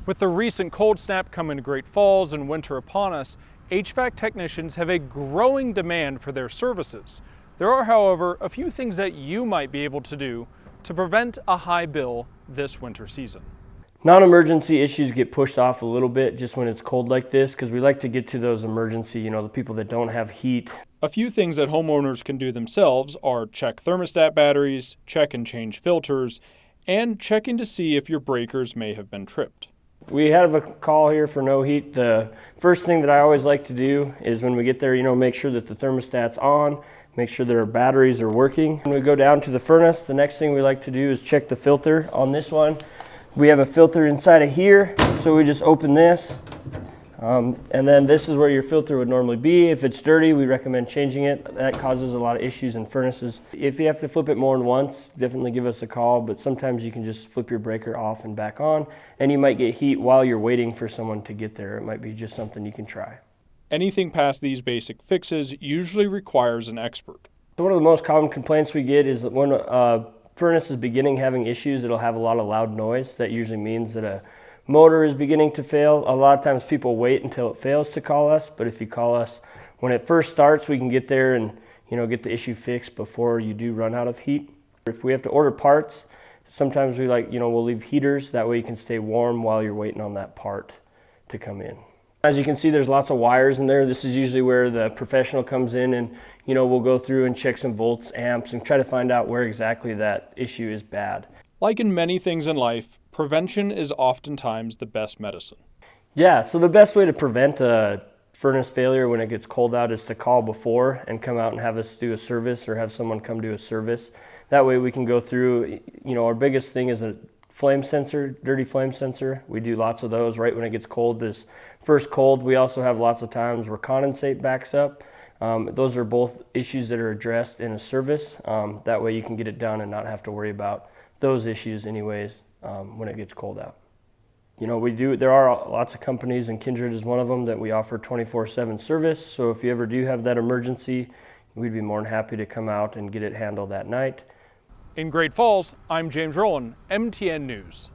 With the recent cold snap coming to Great Falls and winter upon us, HVAC technicians have a growing demand for their services. There are, however, a few things that you might be able to do to prevent a high bill this winter season. Non-emergency issues get pushed off a little bit just when it's cold like this, because we like to get to those emergency, the people that don't have heat. A few things that homeowners can do themselves are check thermostat batteries, check and change filters, and checking to see if your breakers may have been tripped. We have a call here for no heat. The first thing that I always like to do is when we get there, make sure that the thermostat's on, make sure that our batteries are working. When we go down to the furnace, the next thing we like to do is check the filter on this one. We have a filter inside of here, so we just open this. And then this is where your filter would normally be. If it's dirty, we recommend changing it. That causes a lot of issues in furnaces. If you have to flip it more than once, definitely give us a call, but sometimes you can just flip your breaker off and back on, and you might get heat while you're waiting for someone to get there. It might be just something you can try. Anything past these basic fixes usually requires an expert. So one of the most common complaints we get is that when a furnace is beginning having issues, it'll have a lot of loud noise. That usually means that a motor is beginning to fail. A lot of times people wait until it fails to call us, but if you call us when it first starts, we can get there and get the issue fixed before you do run out of heat. If we have to order parts, sometimes we we'll leave heaters, that way you can stay warm while you're waiting on that part to come in. As you can see, there's lots of wires in there. This is usually where the professional comes in and we'll go through and check some volts, amps, and try to find out where exactly that issue is bad. Like in many things in life, prevention is oftentimes the best medicine. Yeah, so the best way to prevent a furnace failure when it gets cold out is to call before and come out and have us do a service or have someone come do a service. That way we can go through, our biggest thing is a flame sensor, dirty flame sensor. We do lots of those right when it gets cold. This first cold, we also have lots of times where condensate backs up. Those are both issues that are addressed in a service. That way you can get it done and not have to worry about those issues anyways when it gets cold out. There are lots of companies, and Kindred is one of them, that we offer 24/7 service. So if you ever do have that emergency, we'd be more than happy to come out and get it handled that night. In Great Falls, I'm James Rowland, MTN News.